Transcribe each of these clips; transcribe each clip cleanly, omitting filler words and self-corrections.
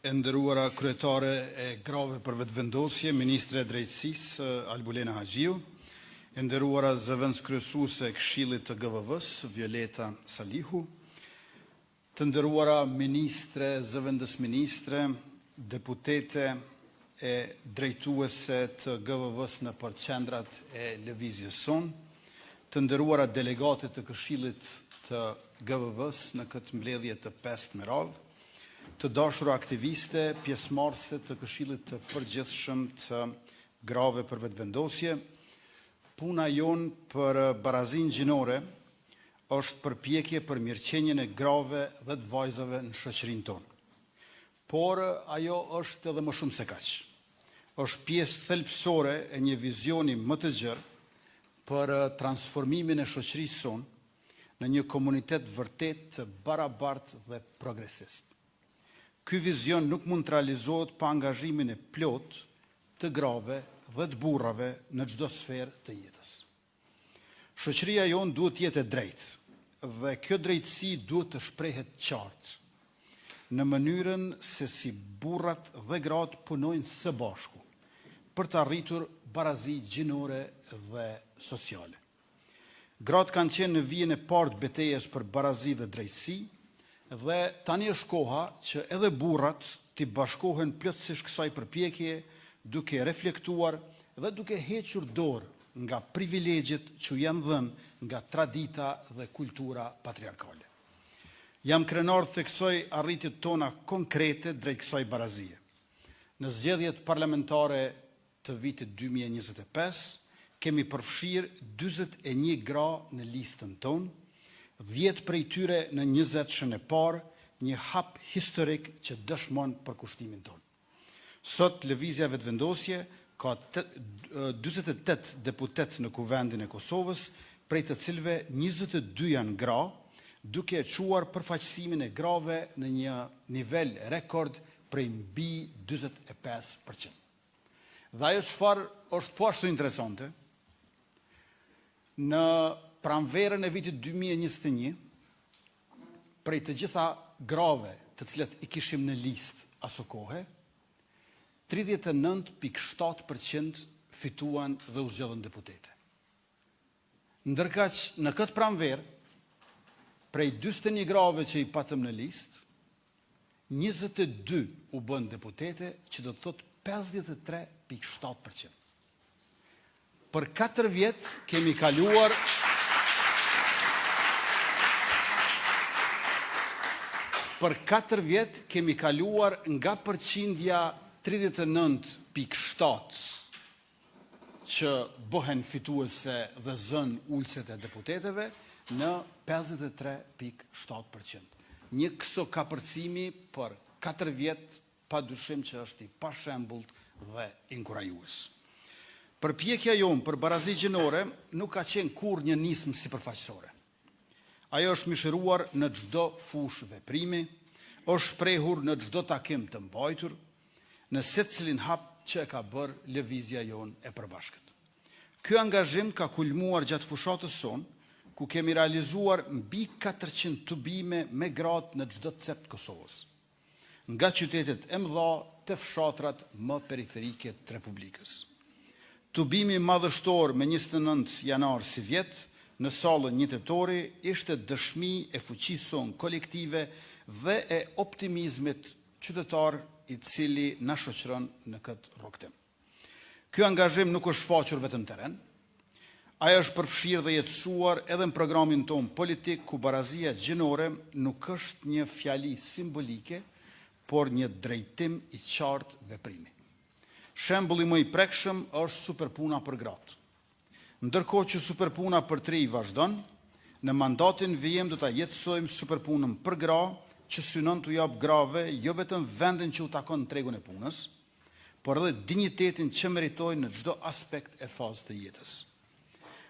E nderuara kryetare e grave për vetëvendosje, Ministre e Drejtësisë Albulena Haxhiu, e nderuara zëvendës kryesuese e Këshillit të GVV-s Violeta Salihu, të nderuara ministre, zëvendës ministre, deputete e drejtuese të GVV-s në përqendrat e lëvizjes son, të nderuara delegatë të Këshillit të GVV-s në këtë mbledhje të 5 me radhë, të dashura aktiviste, pjesëmarrëse të Këshillit të Përgjithshëm të grave për vetëvendosje, puna jonë për barazinë gjinore është përpjekje për mirëqenjen e grave dhe të vajzave në shoqërinë tonë. Por ajo është edhe më shumë se kaq. Është pjesë thelbësore e një vizioni më të gjerë për transformimin e shoqërisë sonë në një komunitet vërtet të barabartë dhe progresist. Ky vizion nuk mund të realizohet pa angazhimin e plot të grave dhe të burrave në çdo sferë të jetës. Shoqëria jonë duhet të jetë e drejtë dhe kjo drejtësi duhet të shprehet qartë në mënyrën se si burrat dhe gratë punojnë së bashku për të arritur barazi gjinore dhe sociale. Gratë kanë qenë në vijën e parë të betejës për barazi dhe drejtësi, dhe tani është koha që edhe burrat të bashkohen plotësisht kësaj përpjekje, duke reflektuar dhe duke hequr dorë nga privilegjet që janë dhënë nga tradita dhe kultura patriarkale. Jam krenar të theksoj arritjet tona konkrete drejt kësaj barazie. Në zgjedhjet parlamentare të vitit 2025, kemi përfshirë 41 gra në listën tonë, 10 prej tyre në 20 e parë, një hap historik që dëshmon për kushtimin tonë. Sot lëvizja vetëvendosje ka 48 deputet në Kuvendin e Kosovës, prej të cilëve 22 janë gra, duke e quar përfaqësimin e grave në një nivel rekord prej mbi 45%. Dhe ajo çfarë është po ashtu interesante, në pranverën e vitit 2021, prej të gjitha grave të cilat i kishim në listë aso kohe, 39.7% fituan dhe u zgjodhën deputete. Ndërkaq në këtë pranverë, prej 41 grave që i patëm në listë, 22 u bën deputete, që do të thotë 53.7%. Për 4 vjet kemi kaluar Për 4 vjet kemi kaluar nga përqindja 39.7 që bëhen fituese dhe zën ulset e deputeteve në 53.7%. Një këso kapërcimi për 4 vjet pa dyshim që është i pashembullt dhe inkurajues. Përpjekja jonë për barazi gjinore nuk ka qenë kur një nismë sipërfaqësore. Ajo është mishëruar në çdo fushë veprimi, është shprehur në çdo takim të mbajtur, në secilin hap që e ka bërë lëvizja jonë e përbashkët. Ky angazhim ka kulmuar gjatë fushatës son, ku kemi realizuar mbi 400 tubime me gratë në çdo cep të Kosovës, nga qytetet e mëdha të fshatrat më periferike të Republikës. Tubimi madhështor me 29 janar si vjet, në sallën 1 tetori, ishte dëshmi e fuqisë son kolektive dhe e optimizmit qytetar i cili na shoqëron në këtë rrugtim. Ky angazhim nuk është faqur vetëm teren, ajo është përfshirë dhe jetësuar edhe në programin ton politik, ku barazia gjinore nuk është një fjali simbolike, por një drejtim i qartë veprimi. Shembulli më i prekshëm është superpuna për gratë. Ndërkohë që superpuna për tri vazhdon, në mandatin vijim do ta jetësojmë superpunën për gra, që synon të jap grave jo vetëm vendin që u takon në tregun e punës, por edhe dinjitetin që meritojnë në çdo aspekt e fazë të jetës.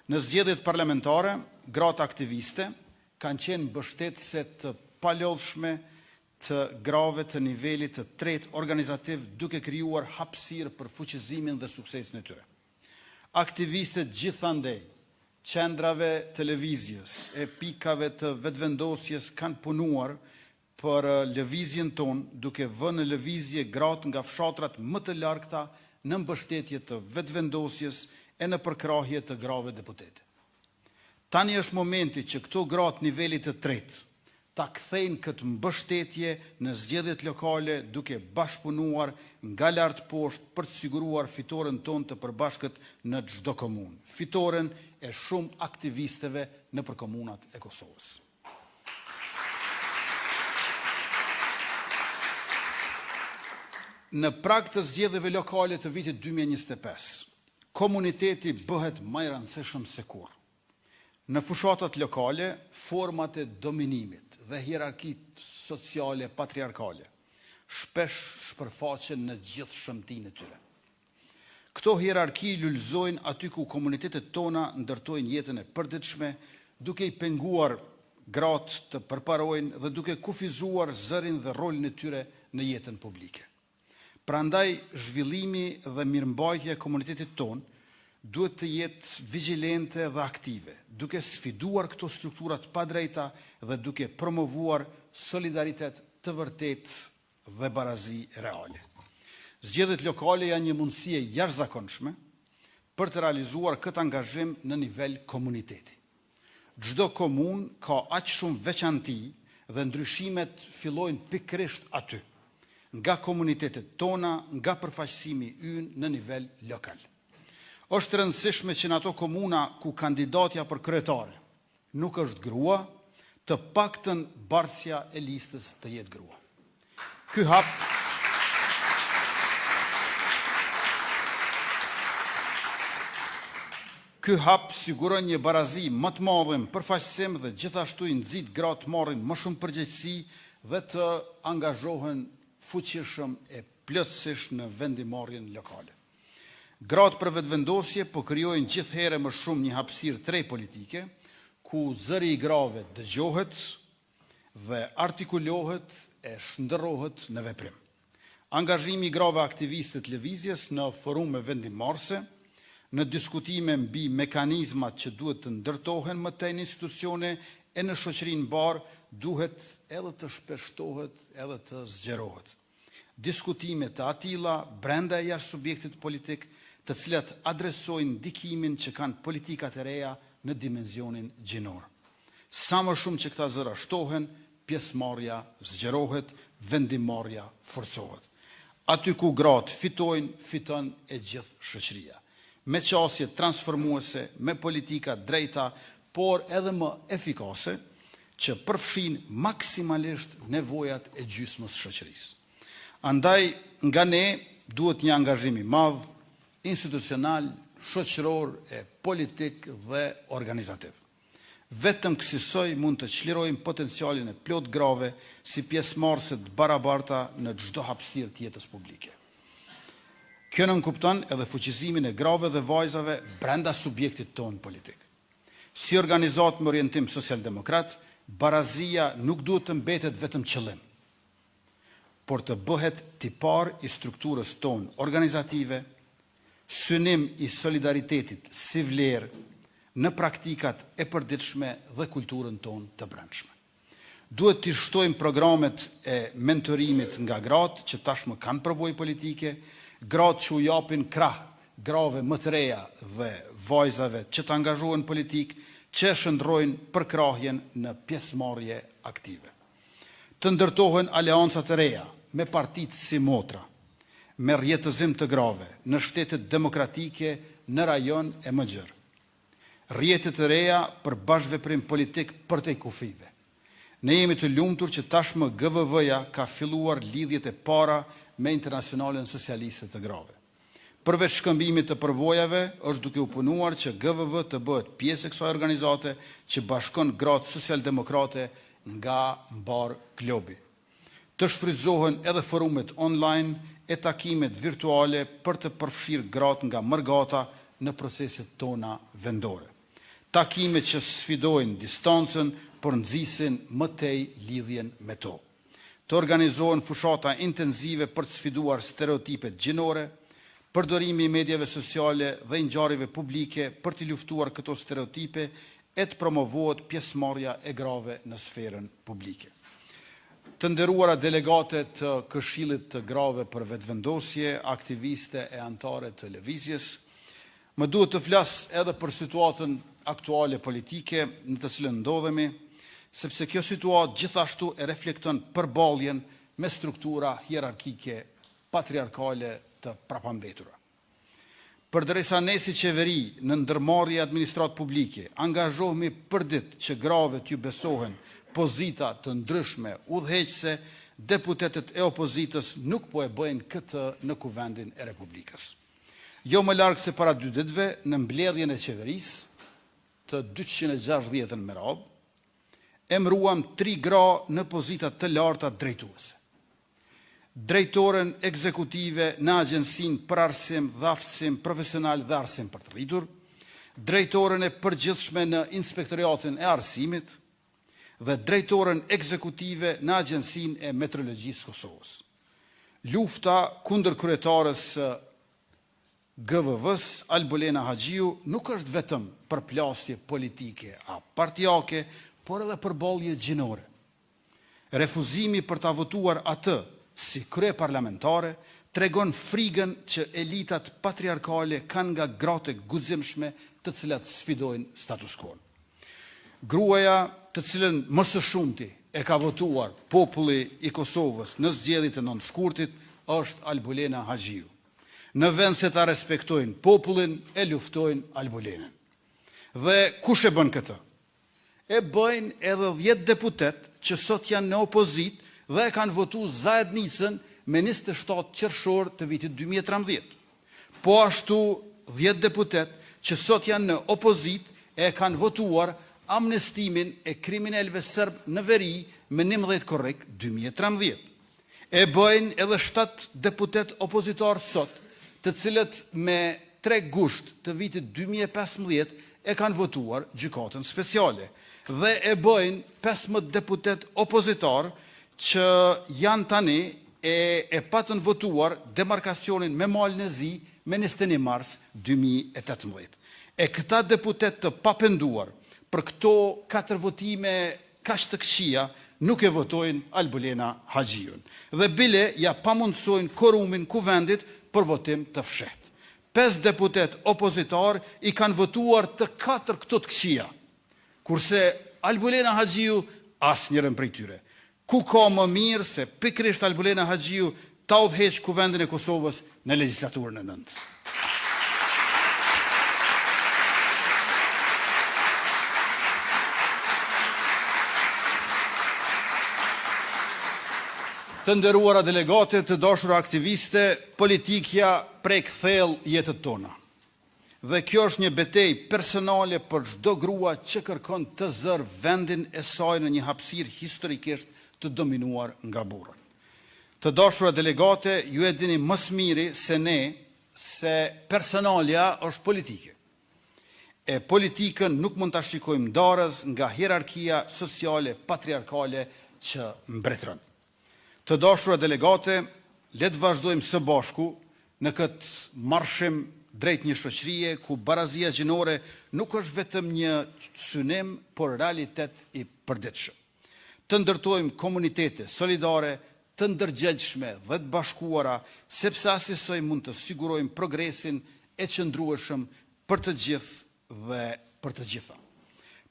Në zgjedhjet parlamentare, gratë aktiviste kanë qenë mbështetëse të palodhshme të grave të nivelit të tretë organizativ, duke krijuar hapësirë për fuqizimin dhe suksesin e tyre. Aktivistët gjithandej, qendrave televizjes e pikave të vetëvendosjes kanë punuar për lëvizjen ton, duke vënë në lëvizje gratë nga fshatrat më të largëta në mbështetje të vetëvendosjes e në përkrahje të grave deputete. Tani është momenti që këto gratë nivelit të tretë ta kthejnë këtë mbështetje në zgjedhjet lokale duke bashkëpunuar nga lart poshtë për të siguruar fitoren tonë të përbashkët në çdo komunë, fitoren e shumë aktivistëve nëpër komunat e Kosovës. Në prag të zgjedhjeve lokale të vitit 2025, komuniteti bëhet më i rëndësishëm se kurrë. Në fushatat lokale, format e dominimit dhe hierarkitë sociale patriarkale shpesh shpërfaqen në gjithë shëmtinë e tyre. Këto hierarki lulëzojnë aty ku komunitetet tona ndërtojnë jetën e përditshme, duke i penguar gratë të përparojnë dhe duke kufizuar zërin dhe rolin e tyre në jetën publike. Prandaj, zhvillimi dhe mirëmbajtja e komunitetit tonë duhet të jetë vigjilente dhe aktive, duke sfiduar këto strukturat pa drejta dhe duke promovuar solidaritet të vërtet dhe barazi reale. Zgjedhjet lokale janë një mundësi e jashtëzakonshme për të realizuar këtë angazhim në nivel komuniteti. Çdo komunë ka aq shumë veçanti dhe ndryshimet fillojnë pikërisht aty, nga komunitetet tona, nga përfaqësimi ynë në nivel lokal. Është rëndësishme që në ato komuna ku kandidatja për kryetare nuk është grua, të paktën bardhësia e listës të jetë grua. Ky hap siguron një barazi më të madhe në përfaqësim dhe gjithashtu i nxit gratë marrin më shumë përgjegjësi dhe të angazhohen fuqishëm e plotësisht në vendimarrjen lokale. Gratë për vetëvendosje po krijojnë gjithherë më shumë një hapësirë tre politike, ku zëri i grave dëgjohet dhe artikulohet e shndërrohet në veprim. Angazhimi i grave aktiviste të lëvizjes në forume vendimarrëse, në diskutime mbi mekanizmat që duhet të ndërtohen më tej në institucione e në shoqërinë mbar, duhet edhe të shpeshtohet edhe të zgjerohet. Diskutime të atilla brenda e jashtë subjektit politik, të cilat adresojnë ndikimin që kanë politikat e reja në dimenzionin gjinor. Sa më shumë që këta zëra shtohen, pjesëmarrja zgjerohet, vendimarrja forcohet. Aty ku gratë fitojnë, fiton e gjithë shoqëria. Me qasje transformuese, me politika drejta, por edhe më efikase, që përfshin maksimalisht nevojat e gjysmës shoqërisë. Andaj, nga ne duhet një angazhim i madh, institucional, shoqëror, politik dhe organizativ. Vetëm kësaj mund të çlirojmë potencialin e plot grave si pjesëmarrëse të barabarta në çdo hapësirë të jetës publike. Kjo nënkupton edhe fuqizimin e grave dhe vajzave brenda subjektit tonë politik. Si organizatë me orientim social-demokrat, barazia nuk duhet të mbetet vetëm qëllim, por të bëhet tipar i strukturës tonë organizative, synim i solidaritetit si vlerë në praktikat e përditshme dhe kulturën tonë të brendshme. Duhet të shtojmë programet e mentorimit nga gratë që tashmë kanë përvojë politike, gratë që u japin krah grave më të reja dhe vajzave që të angazhohen politik, që shndrojnë përkrahjen në pjesëmarrje aktive. Të ndërtohen aleanca të reja me partitë si motra, me rjetëzim të grave në shtetet demokratike në rajon e mëgjër. Rjetet të reja për bashkëveprim politik për te kufive. Ne jemi të lumtur që tashmë GVV-ja ka filluar lidhjet e para me Internacionalen Socialiste të grave. Përveç shkëmbimit të përvojave, është duke u punuar që GVV të bëhet pjesë e kësaj organizate që bashkon gratë socialdemokrate nga mbar globi. Të shfrytëzohen edhe forumet online e takimet virtuale për të përfshirë gratë nga mërgata në proceset tona vendore. Takimet që sfidojnë distancën, por nxisin më tej lidhjen me to. Të organizohen fushata intenzive për të sfiduar stereotipet gjinore, përdorimi i medjave sociale dhe ngjarjeve publike për të luftuar këto stereotipe e të promovohet pjesëmarrja e grave në sferën publike. Të nderuara delegate të Këshillit të Grave për Vetëvendosje, aktiviste e anëtare të lëvizjes, më duhet të flas edhe për situatën aktuale politike në të cilën ndodhemi, sepse kjo situatë gjithashtu e reflekton përballjen me struktura hierarkike patriarkale të prapambetura. Përderisa ne si qeveri në ndërmarrje administratë publike angazhohemi përdit që grave t'ju besohen pozita të ndryshme udhëheqëse, deputetët e opozitës nuk po e bëjnë këtë në Kuvendin e Republikës. Jo më larg se para 2 ditëve, në mbledhjen e qeverisë të 260-ën me radhë, emëruam 3 gra në pozita të larta drejtuese. Drejtoren ekzekutive në Agjencinë për Arsim dhe Aftësim Profesional dhe Arsim për të Rritur, drejtoren e përgjithshme në Inspektoratin e Arsimit dhe drejtoren ekzekutive në Agjencinë e Meteorologjisë Kosovës. Lufta kundër kryetares GVV-s Albulena Haxhiu nuk është vetëm përplasje politike a partijake, por edhe përballje gjinore. Refuzimi për ta votuar atë si krye parlamentare tregon frigën që elitat patriarkale kanë nga gratë guximshme të cilat sfidojnë status quo. Gruaja të cilën më së shumti e ka votuar populli i Kosovës në zgjedhjet e 9 shkurtit është Albulena Haxhiu. Në vend se ta respektojnë popullin, e luftojnë Albulenën. Dhe kush e bën këtë? E bëjnë edhe 10 deputet që sot janë në opozit dhe e kanë votu zajednicën me 27 qershor të vitit 2013. Po ashtu 10 deputet që sot janë në opozit e kanë votuar amnestimin e kriminalëve serb në veri me 11 korrik 2013. E bëjnë edhe 7 deputet opozitar sot, të cilët me 3 gusht të vitit 2015 e kanë votuar gjykatën speciale. Dhe e bëjnë 15 deputet opozitar që janë tani e patën votuar demarkacionin me Malën e Zi me 21 mars 2018. E këta deputet të papenduar për këto 4 votime kaq të këqija nuk e votojnë Albulena Haxhiun. Dhe bile ja pamundsojnë korumin Kuvendit për votim të fshehtë. 5 deputet opozitar i kanë votuar të 4 këto të këqija, kurse Albulena Haxhiu asnjërin prej tyre. Ku ka më mirë se pikërisht Albulena Haxhiu ta udhëheq Kuvendin e Kosovës në legjislaturën e 9. Të nderuara delegate, të dashura aktiviste, politikja prek thellë jetët tona. Dhe kjo është një betejë personale për çdo grua që kërkon të zërë vendin e saj në një hapësirë historikisht të dominuar nga burrat. Të dashura delegate, ju e dini më së miri se personalja është politike. E politikën nuk mund ta shikojmë ndarës nga hierarkia sociale patriarkale që mbretëron. Të dashura delegate, le të vazhdojmë së bashku në këtë marshim drejt një shoqërie ku barazia gjinore nuk është vetëm një synim, por realitet i përditshëm. Të ndërtojmë komunitete solidare, të ndërgjegjshme dhe të bashkuara, sepse asnjësoj mund të sigurojmë progresin e qëndrueshëm për të gjithë dhe për të gjitha.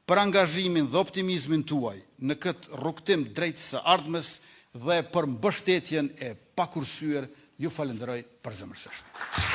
Për angazhimin dhe optimizmin tuaj në këtë rrugtim drejt së ardhmes dhe për mbështetjen e pakursyer, ju falenderoj përzemërsisht.